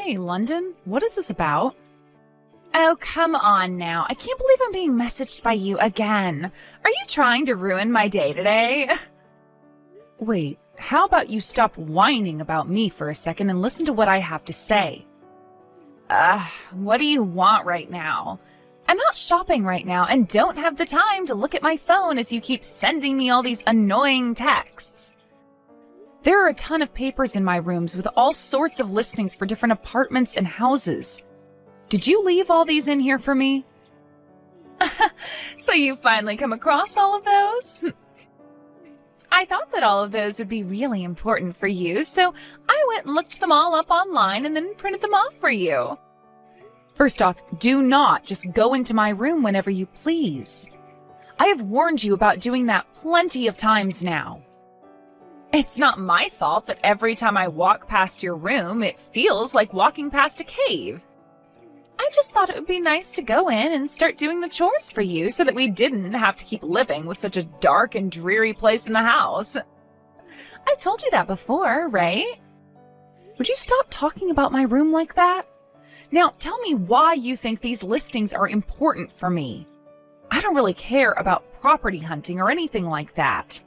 Hey, London, what is this about? Oh, come on now. I can't believe I'm being messaged by you again. Are you trying to ruin my day today? Wait, how about you stop whining about me for a second and listen to what I have to say? What do you want right now? I'm out shopping right now and don't have the time to look at my phone as you keep sending me all these annoying texts. There are a ton of papers in my rooms with all sorts of listings for different apartments and houses. Did you leave all these in here for me? So you finally come across all of those? I thought that all of those would be really important for you, so I went and looked them all up online and then printed them off for you. First off, do not just go into my room whenever you please. I have warned you about doing that plenty of times now. It's not my fault that every time I walk past your room, it feels like walking past a cave. I just thought it would be nice to go in and start doing the chores for you so that we didn't have to keep living with such a dark and dreary place in the house. I've told you that before, right? Would you stop talking about my room like that? Now, tell me why you think these listings are important for me. I don't really care about property hunting or anything like that.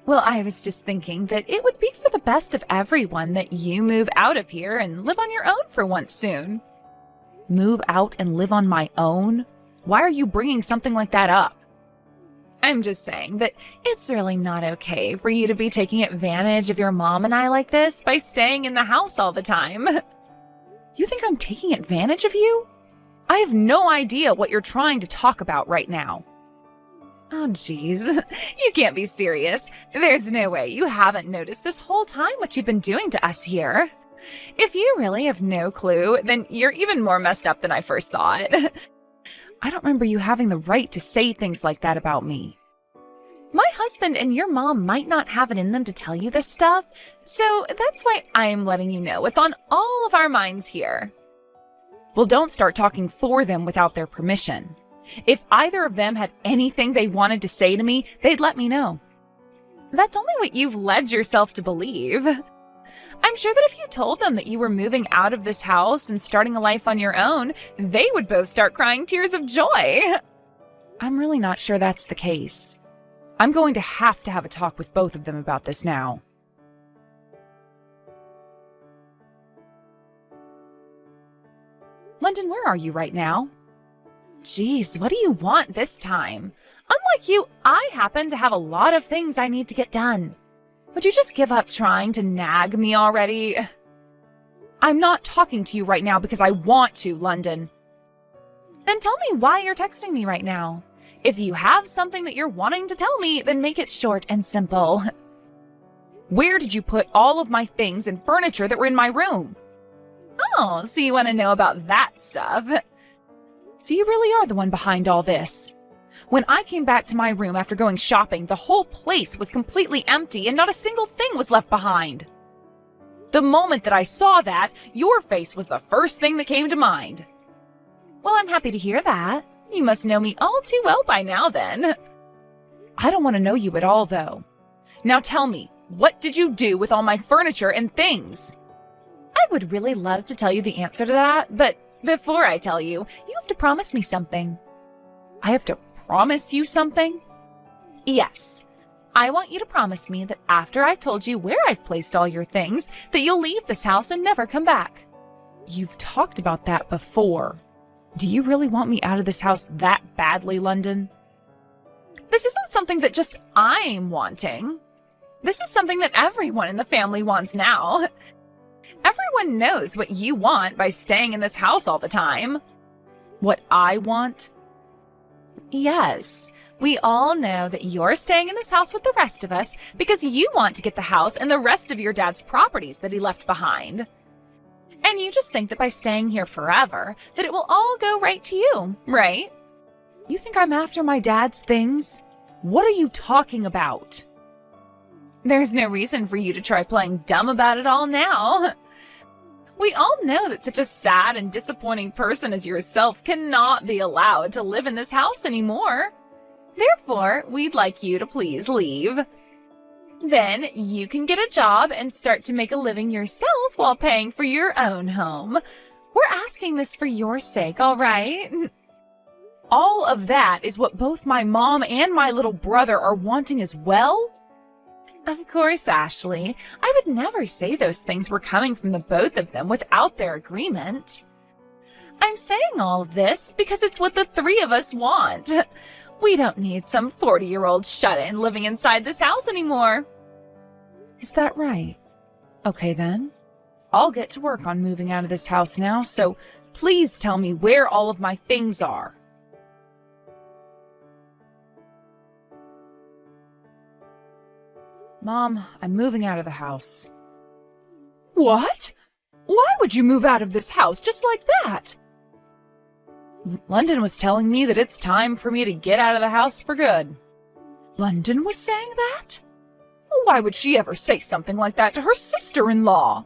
Well, I was just thinking that it would be for the best of everyone that you move out of here and live on your own for once soon. Move out and live on my own? Why are you bringing something like that up? I'm just saying that it's really not okay for you to be taking advantage of your mom and I like this by staying in the house all the time. You think I'm taking advantage of you? I have no idea what you're trying to talk about right now. Oh, geez. You can't be serious. There's no way you haven't noticed this whole time what you've been doing to us here. If you really have no clue, then you're even more messed up than I first thought. I don't remember you having the right to say things like that about me. My husband and your mom might not have it in them to tell you this stuff, so that's why I'm letting you know it's on all of our minds here. Well, don't start talking for them without their permission. If either of them had anything they wanted to say to me, they'd let me know. That's only what you've led yourself to believe. I'm sure that if you told them that you were moving out of this house and starting a life on your own, they would both start crying tears of joy. I'm really not sure that's the case. I'm going to have a talk with both of them about this now. London, where are you right now? Jeez, what do you want this time? Unlike you, I happen to have a lot of things I need to get done. Would you just give up trying to nag me already? I'm not talking to you right now because I want to, London. Then tell me why you're texting me right now. If you have something that you're wanting to tell me, then make it short and simple. Where did you put all of my things and furniture that were in my room? Oh, so you want to know about that stuff. So you really are the one behind all this. When I came back to my room after going shopping, the whole place was completely empty and not a single thing was left behind. The moment that I saw that, your face was the first thing that came to mind. Well, I'm happy to hear that. You must know me all too well by now then. I don't want to know you at all, though. Now tell me, what did you do with all my furniture and things? I would really love to tell you the answer to that, but before I tell you, you have to promise me something. I have to promise you something? Yes. I want you to promise me that after I've told you where I've placed all your things, that you'll leave this house and never come back. You've talked about that before. Do you really want me out of this house that badly, London? This isn't something that just I'm wanting. This is something that everyone in the family wants now. Everyone knows what you want by staying in this house all the time. What I want? Yes, we all know that you're staying in this house with the rest of us because you want to get the house and the rest of your dad's properties that he left behind. And you just think that by staying here forever, that it will all go right to you, right? You think I'm after my dad's things? What are you talking about? There's no reason for you to try playing dumb about it all now. We all know that such a sad and disappointing person as yourself cannot be allowed to live in this house anymore. Therefore, we'd like you to please leave. Then you can get a job and start to make a living yourself while paying for your own home. We're asking this for your sake, all right? All of that is what both my mom and my little brother are wanting as well? Of course, Ashley. I would never say those things were coming from the both of them without their agreement. I'm saying all of this because it's what the three of us want. We don't need some 40-year-old shut-in living inside this house anymore. Is that right? Okay then. I'll get to work on moving out of this house now, so please tell me where all of my things are. Mom, I'm moving out of the house. What? Why would you move out of this house just like that? London was telling me that it's time for me to get out of the house for good. London was saying that? Why would she ever say something like that to her sister-in-law?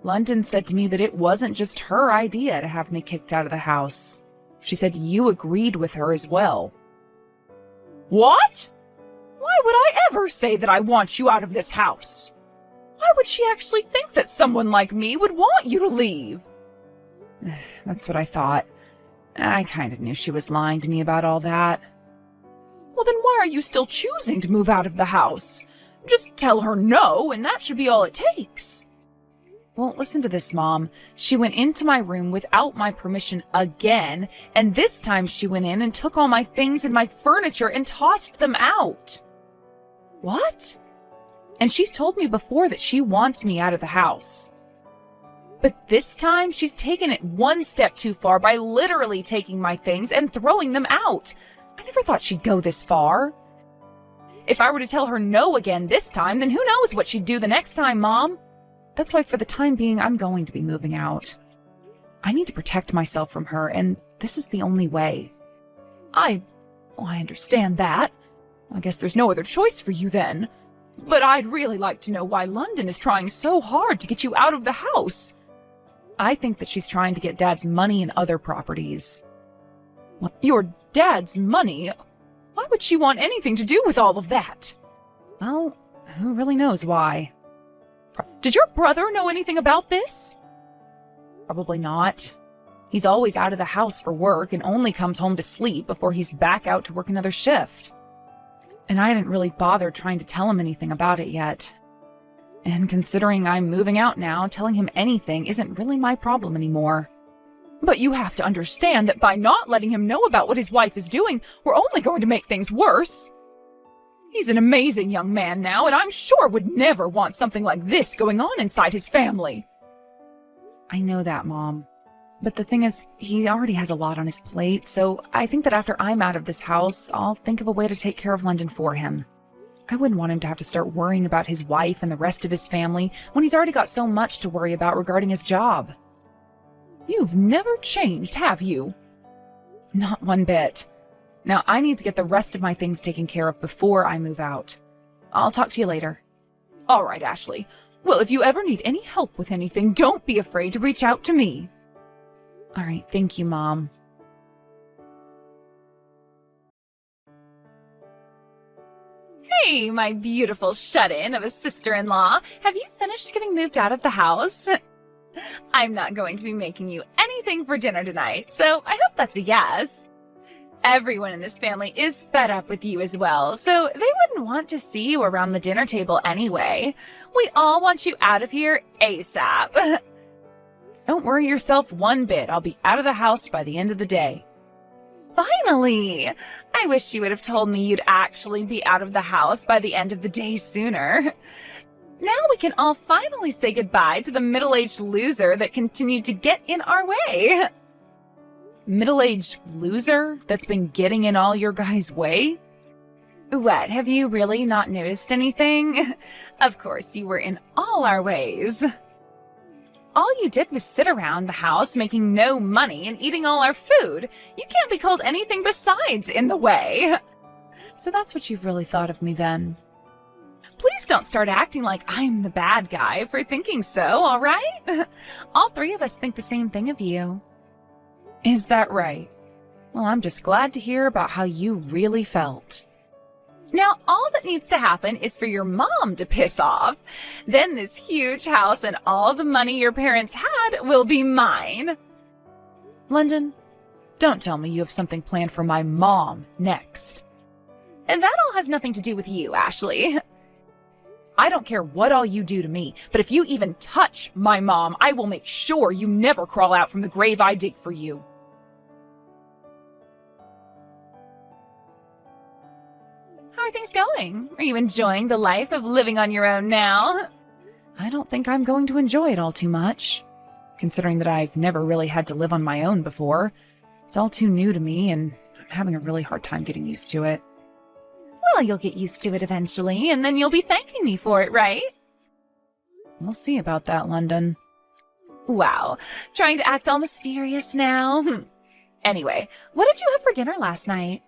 London said to me that it wasn't just her idea to have me kicked out of the house. She said you agreed with her as well. What? Why would I ever say that I want you out of this house? Why would she actually think that someone like me would want you to leave? That's what I thought. I kind of knew she was lying to me about all that. Well, then why are you still choosing to move out of the house? Just tell her no, and that should be all it takes. Well, listen to this, Mom. She went into my room without my permission again, and this time she went in and took all my things and my furniture and tossed them out. What? And she's told me before that she wants me out of the house. But this time, she's taken it one step too far by literally taking my things and throwing them out. I never thought she'd go this far. If I were to tell her no again this time, then who knows what she'd do the next time, Mom? That's why for the time being, I'm going to be moving out. I need to protect myself from her, and this is the only way. I understand that. I guess there's no other choice for you then. But I'd really like to know why London is trying so hard to get you out of the house. I think that she's trying to get Dad's money and other properties. What, your dad's money? Why would she want anything to do with all of that? Well, who really knows why? Did your brother know anything about this? Probably not. He's always out of the house for work and only comes home to sleep before he's back out to work another shift. And I didn't really bother trying to tell him anything about it yet. And considering I'm moving out now, telling him anything isn't really my problem anymore. But you have to understand that by not letting him know about what his wife is doing, we're only going to make things worse. He's an amazing young man now, and I'm sure would never want something like this going on inside his family. I know that, Mom. But the thing is, he already has a lot on his plate, so I think that after I'm out of this house, I'll think of a way to take care of London for him. I wouldn't want him to have to start worrying about his wife and the rest of his family when he's already got so much to worry about regarding his job. You've never changed, have you? Not one bit. Now, I need to get the rest of my things taken care of before I move out. I'll talk to you later. All right, Ashley. Well, if you ever need any help with anything, don't be afraid to reach out to me. All right, thank you, Mom. Hey, my beautiful shut-in of a sister-in-law. Have you finished getting moved out of the house? I'm not going to be making you anything for dinner tonight, so I hope that's a yes. Everyone in this family is fed up with you as well, so they wouldn't want to see you around the dinner table anyway. We all want you out of here ASAP. Don't worry yourself one bit. I'll be out of the house by the end of the day. Finally! I wish you would have told me you'd actually be out of the house by the end of the day sooner. Now we can all finally say goodbye to the middle-aged loser that continued to get in our way. Middle-aged loser that's been getting in all your guys' way? What, have you really not noticed anything? Of course, you were in all our ways. All you did was sit around the house making no money and eating all our food. You can't be called anything besides in the way. So that's what you've really thought of me then. Please don't start acting like I'm the bad guy for thinking so, all right? All three of us think the same thing of you. Is that right? Well, I'm just glad to hear about how you really felt. Now, all that needs to happen is for your mom to piss off. Then this huge house and all the money your parents had will be mine. London, don't tell me you have something planned for my mom next. And that all has nothing to do with you, Ashley. I don't care what all you do to me, but if you even touch my mom, I will make sure you never crawl out from the grave I dig for you. How are things going? Are you enjoying the life of living on your own now? I don't think I'm going to enjoy it all too much. Considering that I've never really had to live on my own before, it's all too new to me and I'm having a really hard time getting used to it. Well, you'll get used to it eventually, and then you'll be thanking me for it, right? We'll see about that, London. Wow, trying to act all mysterious now. Anyway, what did you have for dinner last night?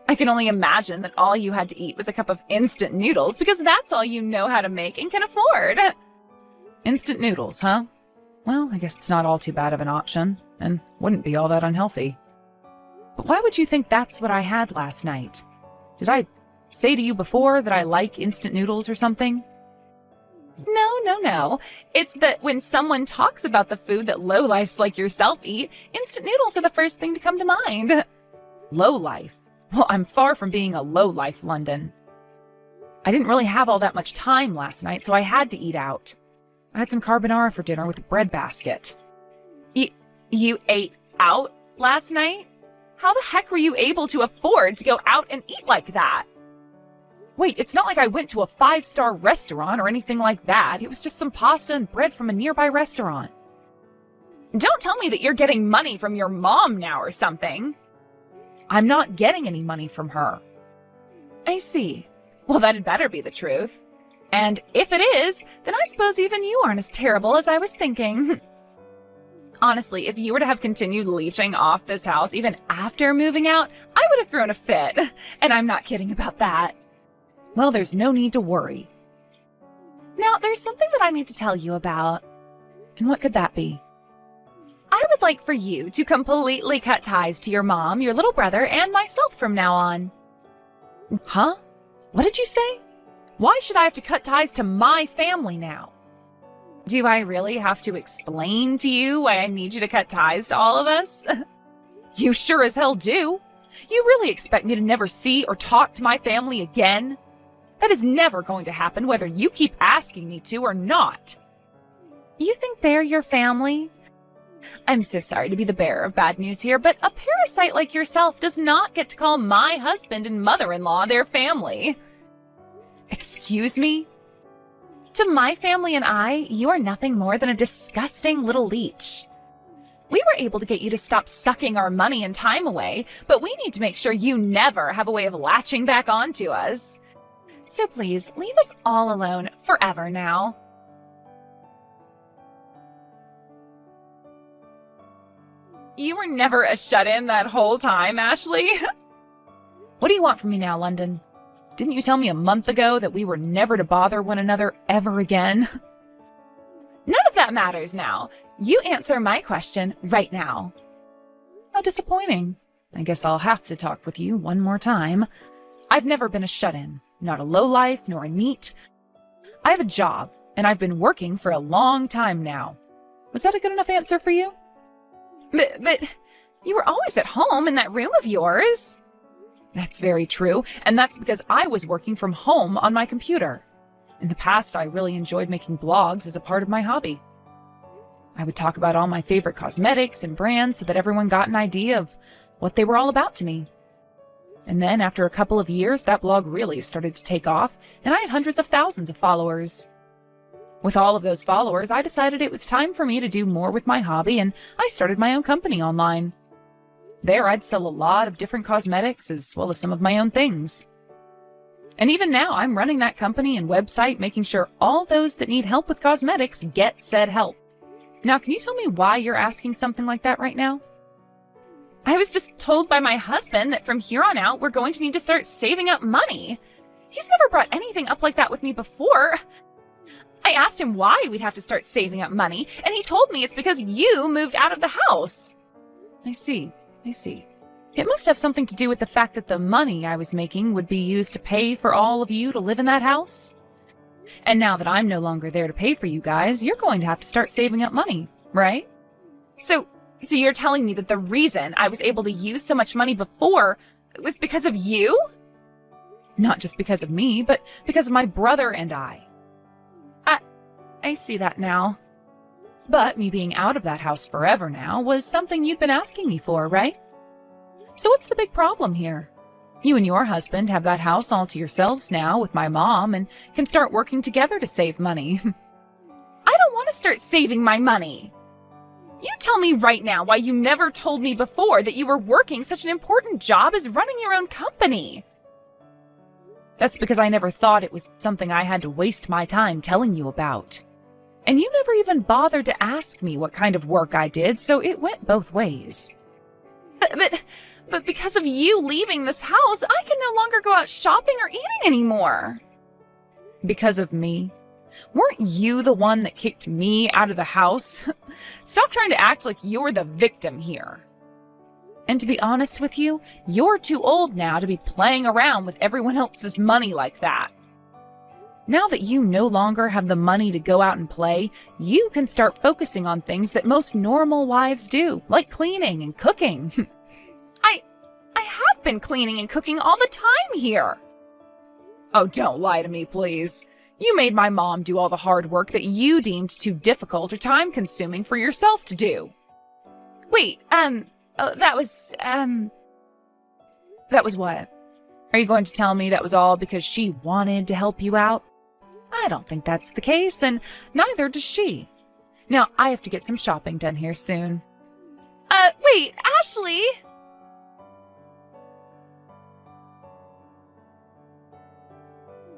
I can only imagine that all you had to eat was a cup of instant noodles because that's all you know how to make and can afford. Instant noodles, huh? Well, I guess it's not all too bad of an option, and wouldn't be all that unhealthy. But why would you think that's what I had last night? Did I say to you before that I like instant noodles or something? No. It's that when someone talks about the food that lowlifes like yourself eat, instant noodles are the first thing to come to mind. Lowlife? Well, I'm far from being a lowlife, London. I didn't really have all that much time last night, so I had to eat out. I had some carbonara for dinner with a bread basket. You ate out last night? How the heck were you able to afford to go out and eat like that? Wait, it's not like I went to a 5-star restaurant or anything like that. It was just some pasta and bread from a nearby restaurant. Don't tell me that you're getting money from your mom now or something. I'm not getting any money from her. I see. Well, that'd better be the truth. And if it is, then I suppose even you aren't as terrible as I was thinking. Honestly, if you were to have continued leeching off this house even after moving out, I would have thrown a fit. And I'm not kidding about that. Well, there's no need to worry. Now, there's something that I need to tell you about. And what could that be? I would like for you to completely cut ties to your mom, your little brother, and myself from now on. Huh? What did you say? Why should I have to cut ties to my family now? Do I really have to explain to you why I need you to cut ties to all of us? You sure as hell do. You really expect me to never see or talk to my family again? That is never going to happen whether you keep asking me to or not. You think they're your family? I'm so sorry to be the bearer of bad news here, but a parasite like yourself does not get to call my husband and mother-in-law their family. Excuse me? To my family and I, you are nothing more than a disgusting little leech. We were able to get you to stop sucking our money and time away, but we need to make sure you never have a way of latching back onto us. So please, leave us all alone forever now. You were never a shut-in that whole time, Ashley. What do you want from me now, London? Didn't you tell me a month ago that we were never to bother one another ever again? None of that matters now. You answer my question right now. How disappointing. I guess I'll have to talk with you one more time. I've never been a shut-in, not a lowlife nor a neat. I have a job, and I've been working for a long time now. Was that a good enough answer for you? But you were always at home in that room of yours. That's very true, and that's because I was working from home on my computer. In the past, I really enjoyed making blogs as a part of my hobby. I would talk about all my favorite cosmetics and brands so that everyone got an idea of what they were all about to me. And then after a couple of years, that blog really started to take off, and I had hundreds of thousands of followers. With all of those followers, I decided it was time for me to do more with my hobby, and I started my own company online. There, I'd sell a lot of different cosmetics as well as some of my own things. And even now, I'm running that company and website, making sure all those that need help with cosmetics get said help. Now, can you tell me why you're asking something like that right now? I was just told by my husband that from here on out, we're going to need to start saving up money. He's never brought anything up like that with me before. I asked him why we'd have to start saving up money, and he told me it's because you moved out of the house. I see. It must have something to do with the fact that the money I was making would be used to pay for all of you to live in that house. And now that I'm no longer there to pay for you guys, you're going to have to start saving up money, right? So you're telling me that the reason I was able to use so much money before was because of you? Not just because of me, but because of my brother and I. I see that now. But me being out of that house forever now was something you'd been asking me for, right? So what's the big problem here? You and your husband have that house all to yourselves now with my mom and can start working together to save money. I don't want to start saving my money. You tell me right now why you never told me before that you were working such an important job as running your own company. That's because I never thought it was something I had to waste my time telling you about. And you never even bothered to ask me what kind of work I did, so it went both ways. But because of you leaving this house, I can no longer go out shopping or eating anymore. Because of me? Weren't you the one that kicked me out of the house? Stop trying to act like you're the victim here. And to be honest with you, you're too old now to be playing around with everyone else's money like that. Now that you no longer have the money to go out and play, you can start focusing on things that most normal wives do, like cleaning and cooking. I have been cleaning and cooking all the time here. Oh, don't lie to me, please. You made my mom do all the hard work that you deemed too difficult or time-consuming for yourself to do. Wait, that was what? Are you going to tell me that was all because she wanted to help you out? I don't think that's the case, and neither does she. Now, I have to get some shopping done here soon. Wait, Ashley!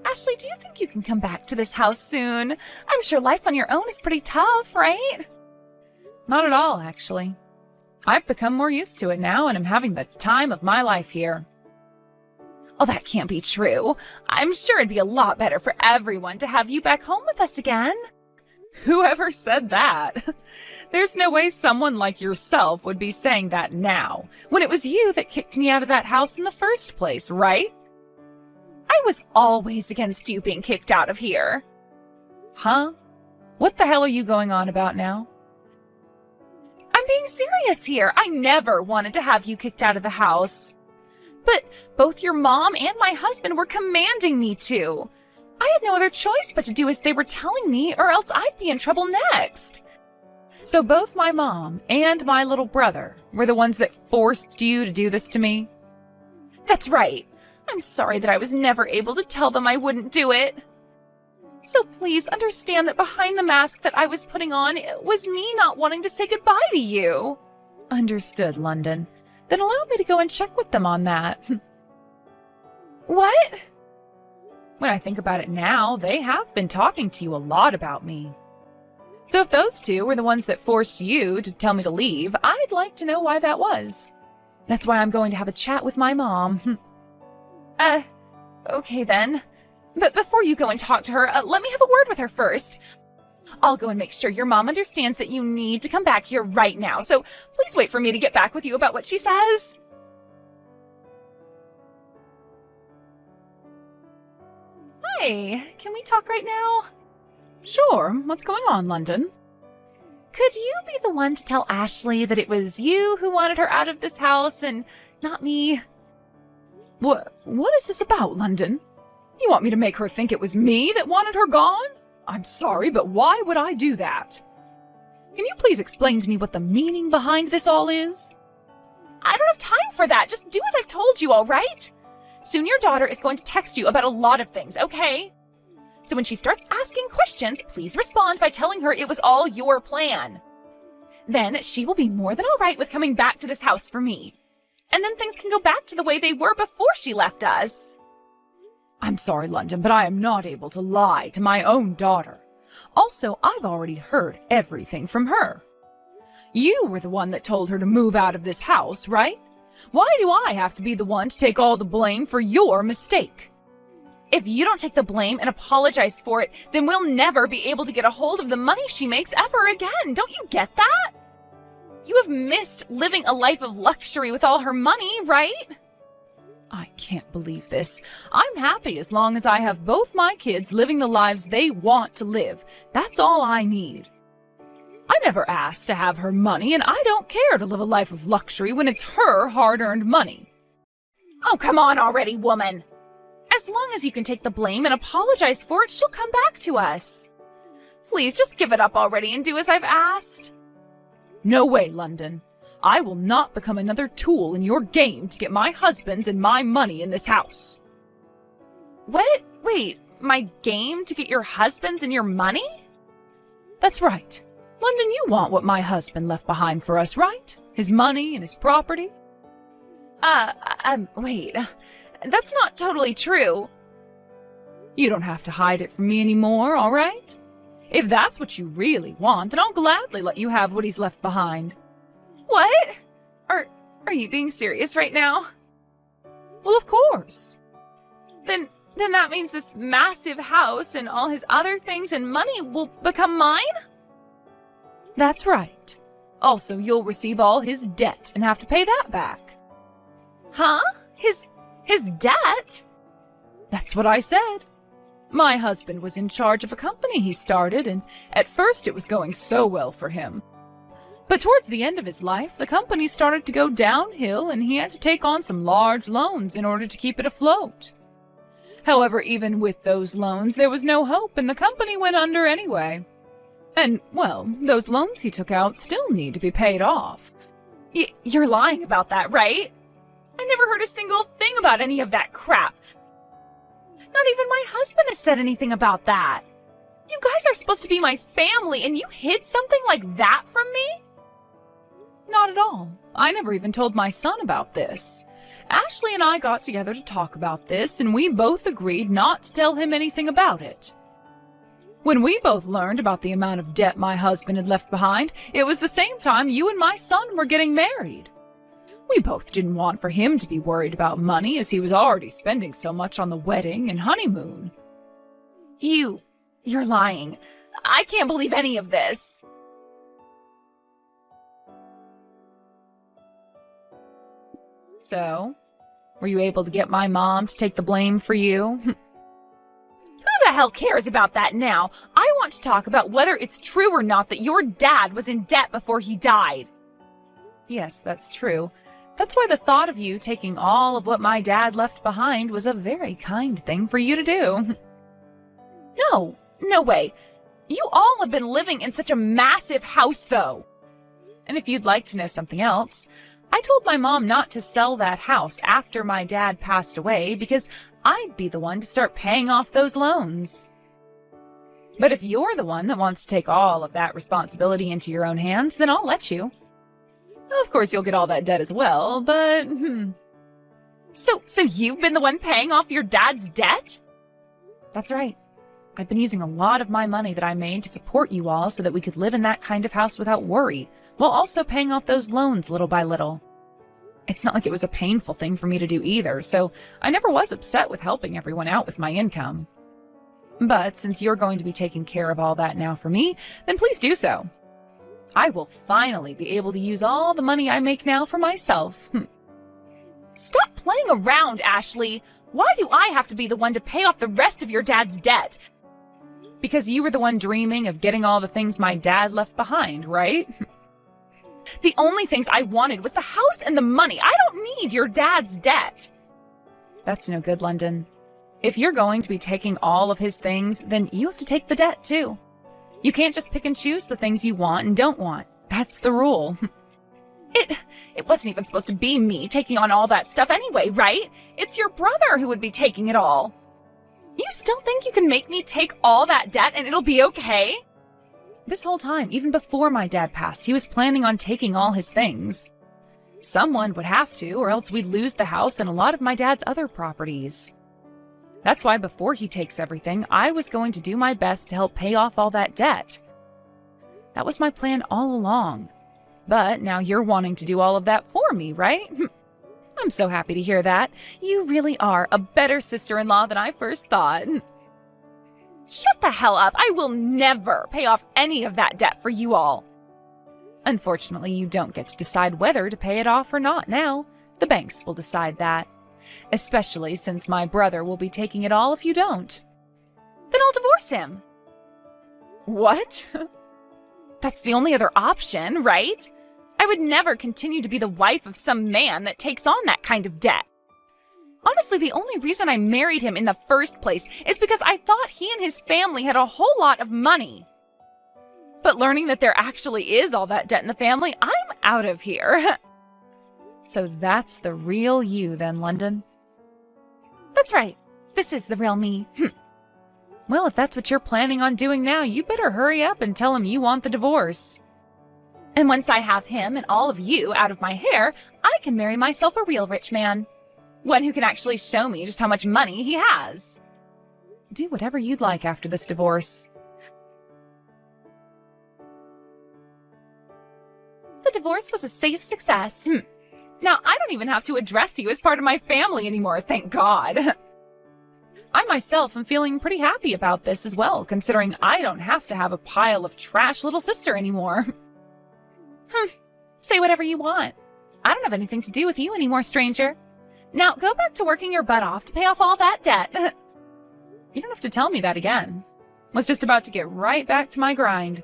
Ashley, do you think you can come back to this house soon? I'm sure life on your own is pretty tough, right? Not at all, actually. I've become more used to it now, and I'm having the time of my life here. Oh, that can't be true. I'm sure it'd be a lot better for everyone to have you back home with us again. Whoever said that? There's no way someone like yourself would be saying that now, when it was you that kicked me out of that house in the first place, right? I was always against you being kicked out of here. Huh? What the hell are you going on about now? I'm being serious here. I never wanted to have you kicked out of the house. But both your mom and my husband were commanding me to. I had no other choice but to do as they were telling me, or else I'd be in trouble next. So both my mom and my little brother were the ones that forced you to do this to me? That's right. I'm sorry that I was never able to tell them I wouldn't do it. So please understand that behind the mask that I was putting on, it was me not wanting to say goodbye to you. Understood, London. Then allow me to go and check with them on that. What? When I think about it now, they have been talking to you a lot about me. So if those two were the ones that forced you to tell me to leave, I'd like to know why that was. That's why I'm going to have a chat with my mom. Okay then. But before you go and talk to her, let me have a word with her first. I'll go and make sure your mom understands that you need to come back here right now, so please wait for me to get back with you about what she says. Hi, can we talk right now? Sure, what's going on, London? Could you be the one to tell Ashley that it was you who wanted her out of this house and not me? What is this about, London? You want me to make her think it was me that wanted her gone? I'm sorry, but why would I do that? Can you please explain to me what the meaning behind this all is? I don't have time for that. Just do as I've told you, all right? Soon your daughter is going to text you about a lot of things, okay? So when she starts asking questions, please respond by telling her it was all your plan. Then she will be more than all right with coming back to this house for me. And then things can go back to the way they were before she left us. I'm sorry, London, but I am not able to lie to my own daughter. Also, I've already heard everything from her. You were the one that told her to move out of this house, right? Why do I have to be the one to take all the blame for your mistake? If you don't take the blame and apologize for it, then we'll never be able to get a hold of the money she makes ever again. Don't you get that? You have missed living a life of luxury with all her money, right? I can't believe this. I'm happy as long as I have both my kids living the lives they want to live. That's all I need. I never asked to have her money, and I don't care to live a life of luxury when it's her hard-earned money. Oh, come on already, woman. As long as you can take the blame and apologize for it, she'll come back to us. Please, just give it up already and do as I've asked. No way, London. I will not become another tool in your game to get my husband's and my money in this house. What? Wait, my game to get your husband's and your money? That's right. London, you want what my husband left behind for us, right? His money and his property? Wait. That's not totally true. You don't have to hide it from me anymore, all right? If that's what you really want, then I'll gladly let you have what he's left behind. What? Are you being serious right now? Well, of course. Then that means this massive house and all his other things and money will become mine? That's right. Also, you'll receive all his debt and have to pay that back. Huh? His debt? That's what I said. My husband was in charge of a company he started, and at first it was going so well for him. But towards the end of his life, the company started to go downhill, and he had to take on some large loans in order to keep it afloat. However, even with those loans, there was no hope, and the company went under anyway. And, well, those loans he took out still need to be paid off. You're lying about that, right? I never heard a single thing about any of that crap. Not even my husband has said anything about that. You guys are supposed to be my family, and you hid something like that from me? Not at all. I never even told my son about this. Ashley and I got together to talk about this, and we both agreed not to tell him anything about it. When we both learned about the amount of debt my husband had left behind, it was the same time you and my son were getting married. We both didn't want for him to be worried about money, as he was already spending so much on the wedding and honeymoon. You're lying. I can't believe any of this. So, were you able to get my mom to take the blame for you? Who the hell cares about that now? I want to talk about whether it's true or not that your dad was in debt before he died. Yes, that's true. That's why the thought of you taking all of what my dad left behind was a very kind thing for you to do. No way. You all have been living in such a massive house, though. And if you'd like to know something else, I told my mom not to sell that house after my dad passed away because I'd be the one to start paying off those loans. But if you're the one that wants to take all of that responsibility into your own hands, then I'll let you. Of course, you'll get all that debt as well, but... So you've been the one paying off your dad's debt? That's right. I've been using a lot of my money that I made to support you all so that we could live in that kind of house without worry, while also paying off those loans little by little. It's not like it was a painful thing for me to do either, so I never was upset with helping everyone out with my income. But since you're going to be taking care of all that now for me, then please do so. I will finally be able to use all the money I make now for myself. Stop playing around, Ashley. Why do I have to be the one to pay off the rest of your dad's debt? Because you were the one dreaming of getting all the things my dad left behind, right? The only things I wanted was the house and the money. I don't need your dad's debt. That's no good, London. If you're going to be taking all of his things, then you have to take the debt too. You can't just pick and choose the things you want and don't want. That's the rule. It wasn't even supposed to be me taking on all that stuff anyway, right? It's your brother who would be taking it all. You still think you can make me take all that debt and it'll be okay? This whole time, even before my dad passed, he was planning on taking all his things. Someone would have to, or else we'd lose the house and a lot of my dad's other properties. That's why before he takes everything, I was going to do my best to help pay off all that debt. That was my plan all along. But now you're wanting to do all of that for me, right? I'm so happy to hear that. You really are a better sister-in-law than I first thought. Shut the hell up. I will never pay off any of that debt for you all. Unfortunately, you don't get to decide whether to pay it off or not now. The banks will decide that. Especially since my brother will be taking it all if you don't. Then I'll divorce him. What? That's the only other option, right? I would never continue to be the wife of some man that takes on that kind of debt. Honestly, the only reason I married him in the first place is because I thought he and his family had a whole lot of money. But learning that there actually is all that debt in the family, I'm out of here. So that's the real you then, London? That's right. This is the real me. Well, if that's what you're planning on doing now, you better hurry up and tell him you want the divorce. And once I have him and all of you out of my hair, I can marry myself a real rich man. One who can actually show me just how much money he has. Do whatever you'd like after this divorce. The divorce was a safe success. Now, I don't even have to address you as part of my family anymore, thank God. I myself am feeling pretty happy about this as well, considering I don't have to have a pile of trash little sister anymore. Say whatever you want. I don't have anything to do with you anymore, stranger. Now, go back to working your butt off to pay off all that debt. You don't have to tell me that again. Was just about to get right back to my grind.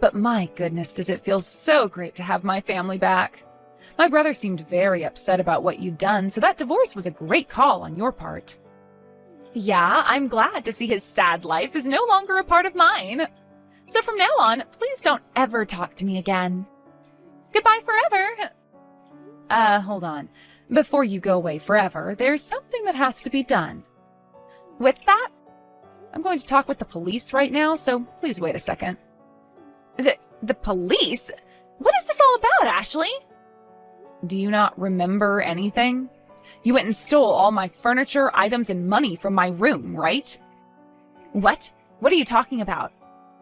But my goodness, does it feel so great to have my family back. My brother seemed very upset about what you'd done, so that divorce was a great call on your part. Yeah, I'm glad to see his sad life is no longer a part of mine. So from now on, please don't ever talk to me again. Goodbye forever. Hold on. Before you go away forever, there's something that has to be done. What's that? I'm going to talk with the police right now, so please wait a second. The police? What is this all about, Ashley? Do you not remember anything? You went and stole all my furniture, items, and money from my room, right? What? What are you talking about?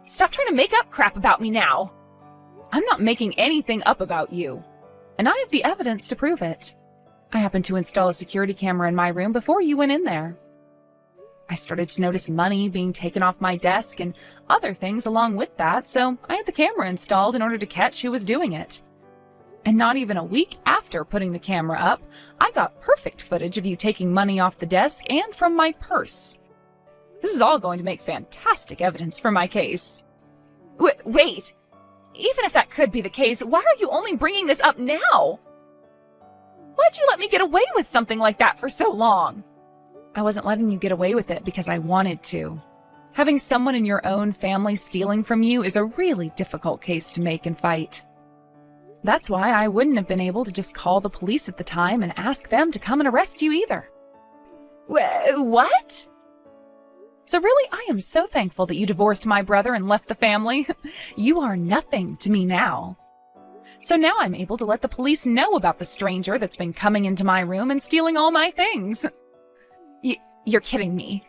Stop trying to make up crap about me now. I'm not making anything up about you. And I have the evidence to prove it. I happened to install a security camera in my room before you went in there. I started to notice money being taken off my desk and other things along with that, so I had the camera installed in order to catch who was doing it. And not even a week after putting the camera up, I got perfect footage of you taking money off the desk and from my purse. This is all going to make fantastic evidence for my case. Wait! Even if that could be the case, why are you only bringing this up now? Why'd you let me get away with something like that for so long? I wasn't letting you get away with it because I wanted to. Having someone in your own family stealing from you is a really difficult case to make and fight. That's why I wouldn't have been able to just call the police at the time and ask them to come and arrest you either. What? So really, I am so thankful that you divorced my brother and left the family. You are nothing to me now. So now I'm able to let the police know about the stranger that's been coming into my room and stealing all my things. You're kidding me.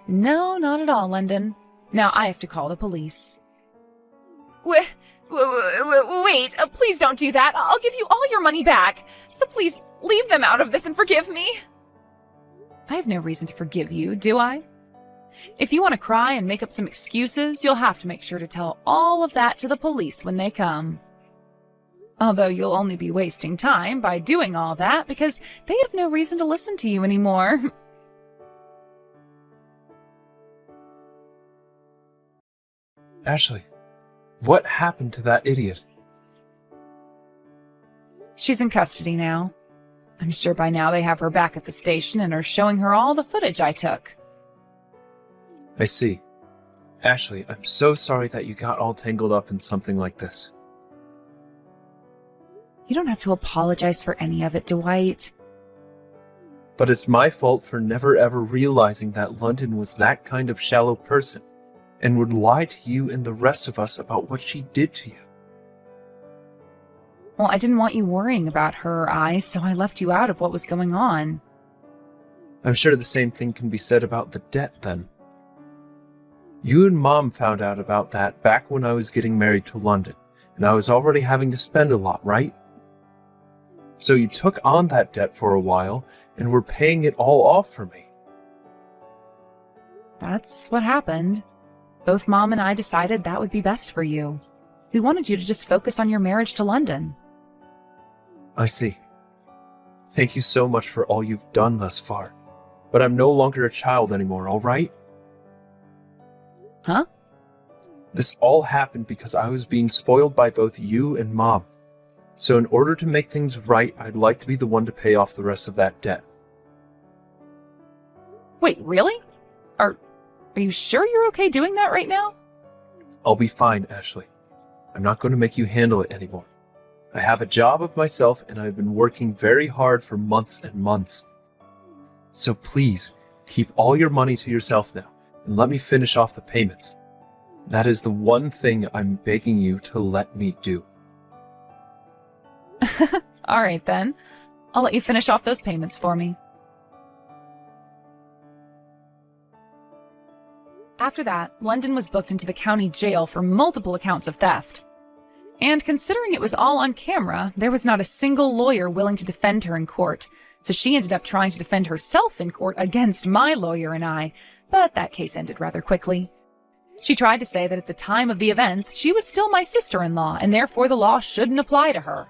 No, not at all, London. Now I have to call the police. Wait, please don't do that. I'll give you all your money back. So please leave them out of this and forgive me. I have no reason to forgive you, do I? If you want to cry and make up some excuses, you'll have to make sure to tell all of that to the police when they come. Although you'll only be wasting time by doing all that because they have no reason to listen to you anymore. Ashley, what happened to that idiot? She's in custody now. I'm sure by now they have her back at the station and are showing her all the footage I took. I see. Ashley, I'm so sorry that you got all tangled up in something like this. You don't have to apologize for any of it, Dwight. But it's my fault for never ever realizing that London was that kind of shallow person and would lie to you and the rest of us about what she did to you. Well, I didn't want you worrying about her eyes, so I left you out of what was going on. I'm sure the same thing can be said about the debt then. You and Mom found out about that back when I was getting married to London, and I was already having to spend a lot, right? So you took on that debt for a while and were paying it all off for me. That's what happened. Both Mom and I decided that would be best for you. We wanted you to just focus on your marriage to London. I see. Thank you so much for all you've done thus far. But I'm no longer a child anymore, all right? Huh? This all happened because I was being spoiled by both you and Mom. So in order to make things right, I'd like to be the one to pay off the rest of that debt. Wait, really? Are you sure you're okay doing that right now? I'll be fine, Ashley. I'm not going to make you handle it anymore. I have a job of myself and I've been working very hard for months and months. So please, keep all your money to yourself now and let me finish off the payments. That is the one thing I'm begging you to let me do. All right, then. I'll let you finish off those payments for me. After that, London was booked into the county jail for multiple accounts of theft. And considering it was all on camera, there was not a single lawyer willing to defend her in court, so she ended up trying to defend herself in court against my lawyer and I, but that case ended rather quickly. She tried to say that at the time of the events, she was still my sister-in-law, and therefore the law shouldn't apply to her.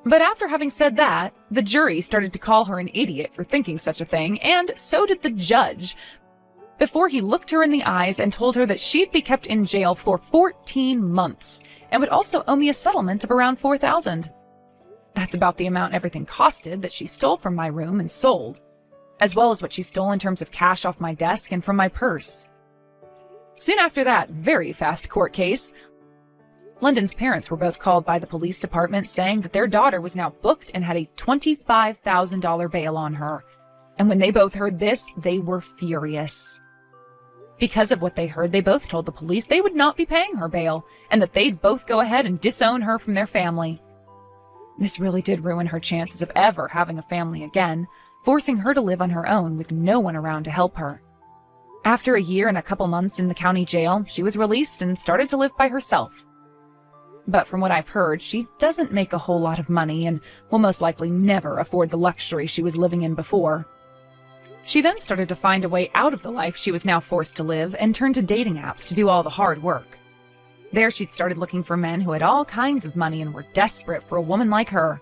But after having said that, the jury started to call her an idiot for thinking such a thing, and so did the judge, before he looked her in the eyes and told her that she'd be kept in jail for 14 months and would also owe me a settlement of around $4,000. That's about the amount everything costed that she stole from my room and sold, as well as what she stole in terms of cash off my desk and from my purse. Soon after that very fast court case, London's parents were both called by the police department saying that their daughter was now booked and had a $25,000 bail on her. And when they both heard this, they were furious. Because of what they heard, they both told the police they would not be paying her bail, and that they'd both go ahead and disown her from their family. This really did ruin her chances of ever having a family again, forcing her to live on her own with no one around to help her. After a year and a couple months in the county jail, she was released and started to live by herself. But from what I've heard, she doesn't make a whole lot of money and will most likely never afford the luxury she was living in before. She then started to find a way out of the life she was now forced to live and turned to dating apps to do all the hard work. There she'd started looking for men who had all kinds of money and were desperate for a woman like her.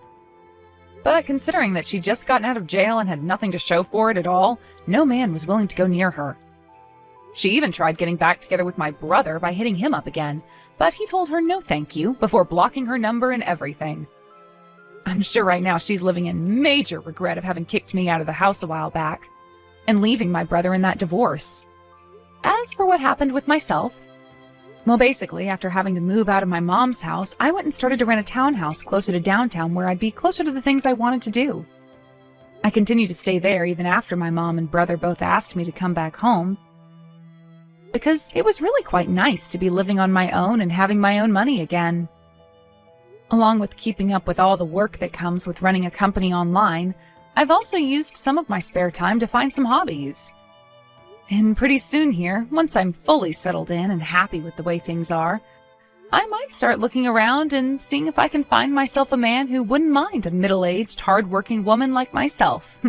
But considering that she'd just gotten out of jail and had nothing to show for it at all, no man was willing to go near her. She even tried getting back together with my brother by hitting him up again, but he told her no thank you before blocking her number and everything. I'm sure right now she's living in major regret of having kicked me out of the house a while back and leaving my brother in that divorce. As for what happened with myself, well, basically, after having to move out of my mom's house, I went and started to rent a townhouse closer to downtown where I'd be closer to the things I wanted to do. I continued to stay there even after my mom and brother both asked me to come back home, because it was really quite nice to be living on my own and having my own money again. Along with keeping up with all the work that comes with running a company online, I've also used some of my spare time to find some hobbies. And pretty soon here, once I'm fully settled in and happy with the way things are, I might start looking around and seeing if I can find myself a man who wouldn't mind a middle-aged, hard-working woman like myself.